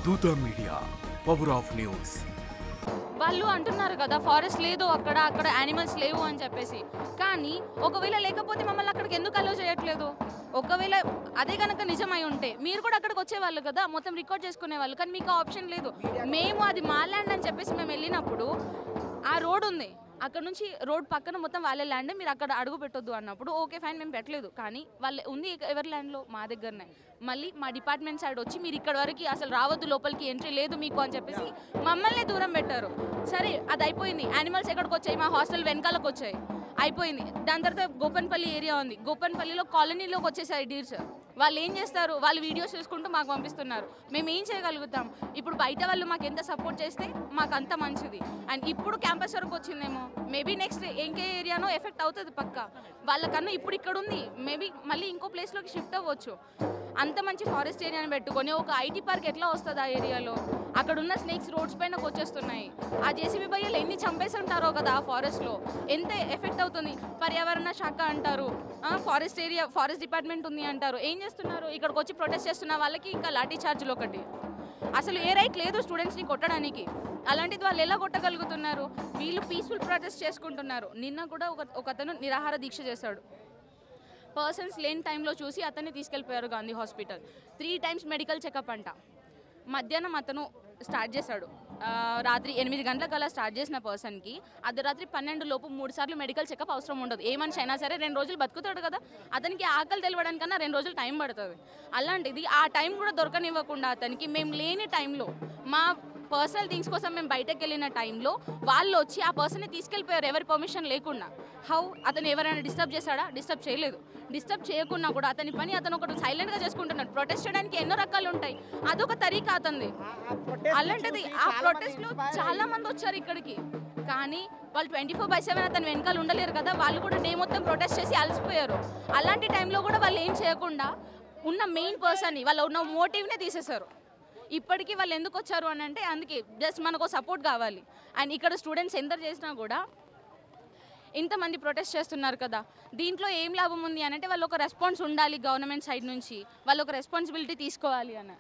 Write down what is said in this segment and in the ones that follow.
దూత media, power of news. వాళ్ళు అంటున్నారు కదా ఫారెస్ట్ లేదు అక్కడ యానిమల్స్ లేవు అని చెప్పేసి. కానీ ఒకవేళ లేకపోతే మమ్మల్ని అక్కడికి ఎందుకు అలో చేయట్లేదు? ఒకవేళ అదే కనుక నిజమై ఉంటే మీరు కూడా అక్కడికి వచ్చేవాళ్ళు కదా, మొత్తం రికార్డ్ చేసుకునేవాళ్ళు. కానీ మీకు ఆప్షన్ లేదు. మేము అది మా ల్యాండ్ అని చెప్పేసి మేము వెళ్ళినప్పుడు ఆ రోడ్ ఉంది, అక్కడ నుంచి రోడ్ పక్కన మొత్తం వాళ్ళ ల్యాండ్, మీరు అక్కడ అడుగు పెట్టొద్దు అన్నప్పుడు ఓకే ఫైన్ మేము పెట్టలేదు. కానీ వాళ్ళు ఉంది ఎవరి ల్యాండ్లో? మా దగ్గరనే. మళ్ళీ మా డిపార్ట్మెంట్ సైడ్ వచ్చి మీరు ఇక్కడ వరకు అసలు రావద్దు, లోపలికి ఎంట్రీ లేదు మీకు అని చెప్పేసి మమ్మల్ని దూరం పెట్టారు. సరే అది అయిపోయింది. యానిమల్స్ ఎక్కడికి వచ్చాయి? మా హాస్టల్ వెనకాలకు వచ్చాయి, అయిపోయింది. దాని తర్వాత గోపన్పల్లి ఏరియా ఉంది, గోపన్పల్లిలో కాలనీలోకి వచ్చేసాయి డీర్స్. వాళ్ళు ఏం చేస్తారు? వాళ్ళు వీడియోస్ చూసుకుంటూ మాకు పంపిస్తున్నారు. మేము ఏం చేయగలుగుతాం? ఇప్పుడు బయట వాళ్ళు మాకు ఎంత సపోర్ట్ చేస్తే మాకు అంత మంచిది. అండ్ ఇప్పుడు క్యాంపస్ వరకు వచ్చిందేమో, మేబీ నెక్స్ట్ ఇంకే ఏరియానో ఎఫెక్ట్ అవుతుంది పక్క. వాళ్ళకన్నా ఇప్పుడు ఇక్కడ ఉంది, మేబీ మళ్ళీ ఇంకో ప్లేస్లోకి షిఫ్ట్ అవ్వచ్చు. అంత మంచి ఫారెస్ట్ ఏరియాని పెట్టుకొని ఒక ఐటీ పార్క్ ఎట్లా వస్తుంది ఆ ఏరియాలో? అక్కడ ఉన్న స్నేక్స్ రోడ్స్ పైనకు వచ్చేస్తున్నాయి. ఆ జేసీబీ బయ్యలు ఎన్ని చంపేసి ఉంటారో కదా ఆ ఫారెస్ట్లో, ఎంత ఎఫెక్ట్ అవుతుంది? పర్యావరణ శాఖ అంటారు, ఫారెస్ట్ డిపార్ట్మెంట్ ఉంది అంటారు. ఏం చేస్తున్నారు? ఇక్కడికి వచ్చి ప్రొటెస్ట్ చేస్తున్న వాళ్ళకి ఇంకా లాఠీ చార్జీలు ఒకటి. అసలు ఏ రైట్ లేదు స్టూడెంట్స్ని కొట్టడానికి. అలాంటిది వాళ్ళు ఎలా కొట్టగలుగుతున్నారు? వీళ్ళు పీస్ఫుల్ ప్రొటెస్ట్ చేసుకుంటున్నారు. నిన్న కూడా ఒక అతను నిరాహార దీక్ష చేశాడు. పర్సన్స్ లేని టైంలో చూసి అతన్ని తీసుకెళ్ళిపోయారు Gandhi hospital. 3 times medical checkup అంట. మధ్యాహ్నం అతను స్టార్ట్ చేశాడు, రాత్రి 8 గంటలకు అలా స్టార్ట్ చేసిన పర్సన్కి అర్ధరాత్రి 12 లోపు 3 సార్లు మెడికల్ చెకప్ అవసరం ఉండదు. ఏ మనిషి అయినా సరే 2 రోజులు బతుకుతాడు కదా, అతనికి ఆకలి తెలవడానికన్నా 2 రోజులు టైం పడుతుంది. అలాంటిది ఆ టైం కూడా దొరకనివ్వకుండా అతనికి మేము లేని టైంలో, మా పర్సనల్ థింగ్స్ కోసం మేము బయటకు వెళ్ళిన టైంలో వాళ్ళు వచ్చి ఆ పర్సన్ని తీసుకెళ్ళిపోయారు ఎవరి పర్మిషన్ లేకుండా. హౌ? అతను ఎవరైనా డిస్టర్బ్ చేశాడా? డిస్టర్బ్ చేయలేదు. డిస్టర్బ్ చేయకున్నా కూడా అతని పని అతను ఒకటి సైలెంట్గా చేసుకుంటున్నాడు. ప్రొటెస్ట్ చేయడానికి ఎన్నో రకాలు ఉంటాయి, అదొక తరీకా అతనిది. అలాంటిది ఆ ప్రొటెస్ట్లో చాలా మంది వచ్చారు ఇక్కడికి. కానీ వాళ్ళు 24/7 అతను వెనకాల ఉండలేరు కదా, వాళ్ళు కూడా డే మొత్తం ప్రొటెస్ట్ చేసి అలసిపోయారు. అలాంటి టైంలో కూడా వాళ్ళు ఏం చేయకుండా ఉన్న మెయిన్ పర్సన్ని, వాళ్ళ ఉన్న మోటివ్నే తీసేశారు. ఇప్పటికీ వాళ్ళు ఎందుకు వచ్చారు అని అంటే అందుకే జస్ట్ మనకు సపోర్ట్ కావాలి. అండ్ ఇక్కడ స్టూడెంట్స్ ఎంత చేసినా కూడా ఇంతమంది ప్రొటెస్ట్ చేస్తున్నారు కదా, దీంట్లో ఏం లాభం ఉంది అని అంటే వాళ్ళు ఒక రెస్పాన్స్ ఉండాలి గవర్నమెంట్ సైడ్ నుంచి, వాళ్ళు ఒక రెస్పాన్సిబిలిటీ తీసుకోవాలి అని.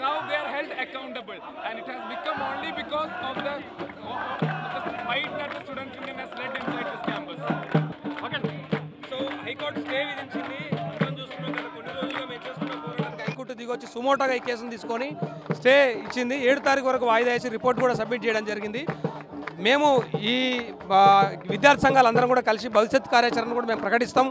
Now they are held accountable, and it has become only because of the fight that the student union has led inside this campus. Okay. So High Court stay విధించింది. మనం చూస్తున్నాం కదా, కొన్ని రోజులుగా మేము చేస్తున్న పోరాటానికి హై కోర్టు దిగొచ్చి సుమోటోగా ఈ కేసును తీసుకొని స్టే ఇచ్చింది. 7 తారీఖు వరకు వాయిదా వేసి రిపోర్ట్ కూడా సబ్మిట్ చేయడం జరిగింది. మేము ఈ విద్యార్థి సంఘాలు అందరం కూడా కలిసి భవిష్యత్ కార్యాచరణ కూడా మేము ప్రకటిస్తాం.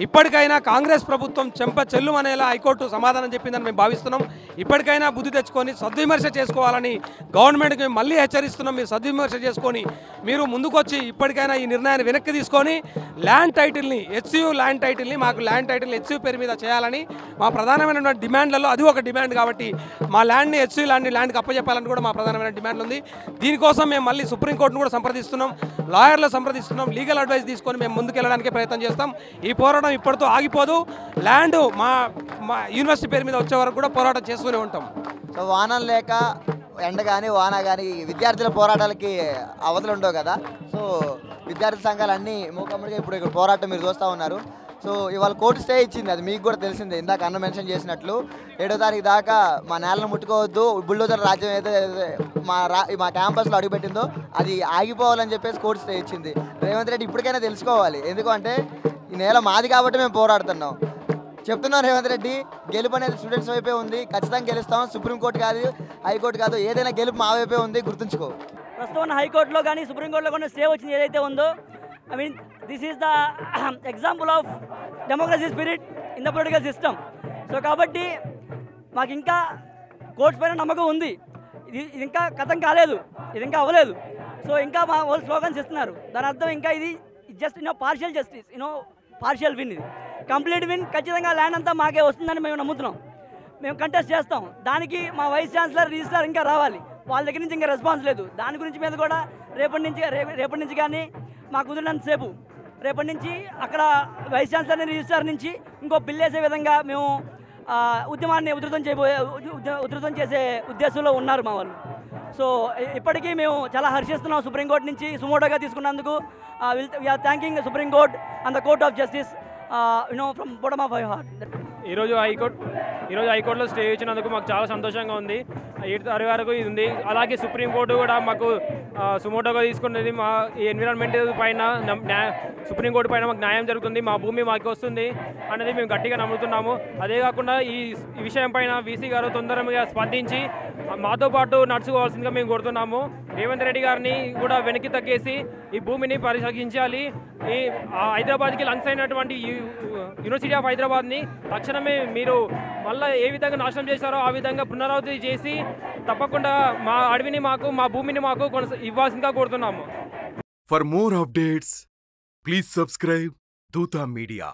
ఇప్పటికైనా కాంగ్రెస్ ప్రభుత్వం చెంప చెల్లుమనేలా హైకోర్టు సమాధానం చెప్పిందని మేము భావిస్తున్నాం. ఇప్పటికైనా బుద్ధి తెచ్చుకొని సద్విమర్శ చేసుకోవాలని గవర్నమెంట్కి మేము మళ్ళీ హెచ్చరిస్తున్నాం. మీరు సద్విమర్శ చేసుకొని మీరు ముందుకొచ్చి ఇప్పటికైనా ఈ నిర్ణయాన్ని వెనక్కి తీసుకొని ల్యాండ్ టైటిల్ని, హెచ్సియు ల్యాండ్ టైటిల్ని, మాకు ల్యాండ్ టైటిల్ హెచ్సియు పేరు మీద చేయాలని మా ప్రధానమైనటువంటి డిమాండ్లలో అది ఒక డిమాండ్. కాబట్టి మా ల్యాండ్ని, హెచ్సియు ల్యాండ్కి అప్పచెప్పాలని కూడా మా ప్రధానమైన డిమాండ్ ఉంది. దీనికోసం మేము మళ్ళీ సుప్రీంకోర్టును కూడా సంప్రదిస్తున్నాం, లాయర్లు సంప్రదిస్తున్నాం, లీగల్ అడ్వైస్ తీసుకొని మేము ముందుకెళ్ళడానికి ప్రయత్నం చేస్తాం. ఈ పోరాటం ఇప్పటితో ఆగిపోదు. ల్యాండ్ మా యూనివర్సిటీ పేరు మీద వచ్చే వరకు కూడా పోరాటం చేస్తూనే ఉంటాం. సో వానం లేక ఎండ కానీ వాన కానీ విద్యార్థుల పోరాటాలకి అవధులు ఉండవు కదా. సో విద్యార్థి సంఘాలు అన్నీ మూకమ్మడిగా ఇప్పుడు ఇక్కడ పోరాటం మీరు చూస్తూ ఉన్నారు. సో ఇవాళ కోర్టు స్టే ఇచ్చింది, అది మీకు కూడా తెలిసిందే. ఇందాక అన్న మెన్షన్ చేసినట్లు 7వ తారీఖు దాకా మా నేలను ముట్టుకోవద్దు, బుల్డోజర్ రాజ్యం ఏదైతే మా క్యాంపస్లో అడుగుపెట్టిందో అది ఆగిపోవాలని చెప్పేసి కోర్టు స్టే ఇచ్చింది. రేవంత్ రెడ్డి ఇప్పటికైనా తెలుసుకోవాలి, ఎందుకంటే ఈ నేల మాది కాబట్టి మేము పోరాడుతున్నాం. చెప్తున్నాం రేవంత్ రెడ్డి, గెలుపు అనేది స్టూడెంట్స్ వైపే ఉంది, ఖచ్చితంగా గెలుస్తాం. సుప్రీంకోర్టు కాదు, హైకోర్టు కాదు, ఏదైనా గెలుపు మా వైపే ఉంది, గుర్తుంచుకో. ప్రస్తుతం హైకోర్టులో కానీ సుప్రీంకోర్టులో కానీ స్టే వచ్చింది ఏదైతే ఉందో, I mean this is the example of democracy spirit in the political system. So కాబట్టి మాకు ఇంకా కోర్ట్స్ పైన నమ్మకం ఉంది. ఇది ఇంకా కథం కాలేదు, ఇది ఇంకా అవ్వలేదు. సో ఇంకా మా వాళ్ళు స్లోగన్స్ ఇస్తున్నారు, దాని అర్థం ఇంకా ఇది just partial justice, partial win. ఇది కంప్లీట్ విన్. ఖచ్చితంగా ల్యాండ్ అంతా మాకే వస్తుందని మేము నమ్ముతున్నాం. మేము కంటెస్ట్ చేస్తాం. దానికి మా వైస్ ఛాన్సలర్ రిజిస్ట్రార్ ఇంకా రావాలి, వాళ్ళ దగ్గర నుంచి ఇంకా రెస్పాన్స్ లేదు. దాని గురించి మీద కూడా రేపటి నుంచి కానీ మాకు కుదిరినంతసేపు రేపటి నుంచి అక్కడ వైస్ ఛాన్సలర్ రిజిస్ట్రార్ నుంచి ఇంకో బిల్ వేసే విధంగా మేము ఉద్యమాన్ని ఉధృతం చేసే ఉద్దేశంలో ఉన్నారు మా వాళ్ళు. సో ఇప్పటికీ మేము చాలా హర్షిస్తున్నాం సుప్రీంకోర్టు నుంచి సుమోటోగా తీసుకున్నందుకు. We are thanking supreme court and the court of justice from bottom of my heart. ఈరోజు హైకోర్టులో స్టే ఇచ్చినందుకు మాకు చాలా సంతోషంగా ఉంది. 8వ తారీఖు వరకు ఇది ఉంది. అలాగే సుప్రీంకోర్టు కూడా మాకు సుమోటోగా తీసుకున్నది. మా ఎన్విరాన్మెంట్ పైన సుప్రీంకోర్టు పైన మాకు న్యాయం జరుగుతుంది, మా భూమి మాకు వస్తుంది అనేది మేము గట్టిగా నమ్ముతున్నాము. అదే కాకుండా ఈ విషయం పైన వీసీ గారు తొందరగా స్పందించి మాతో పాటు నడుచుకోవాల్సిందిగా మేము కోరుతున్నాము. రేవంత్ రెడ్డి గారిని కూడా వెనక్కి తగ్గేసి ఈ భూమిని పరిశీలించాలి. ఈ హైదరాబాద్కి లంగ్స్ అయినటువంటి యూనివర్సిటీ ఆఫ్ హైదరాబాద్ని తక్షణమే మీరు మళ్ళీ ఏ విధంగా నాశనం చేశారో ఆ విధంగా పునరావృతి చేసి తప్పకుండా మా అడవిని మాకు, మా భూమిని మాకు ఇవ్వాల్సిందిగా కోరుతున్నాము. For more updates, please subscribe Dutta Media.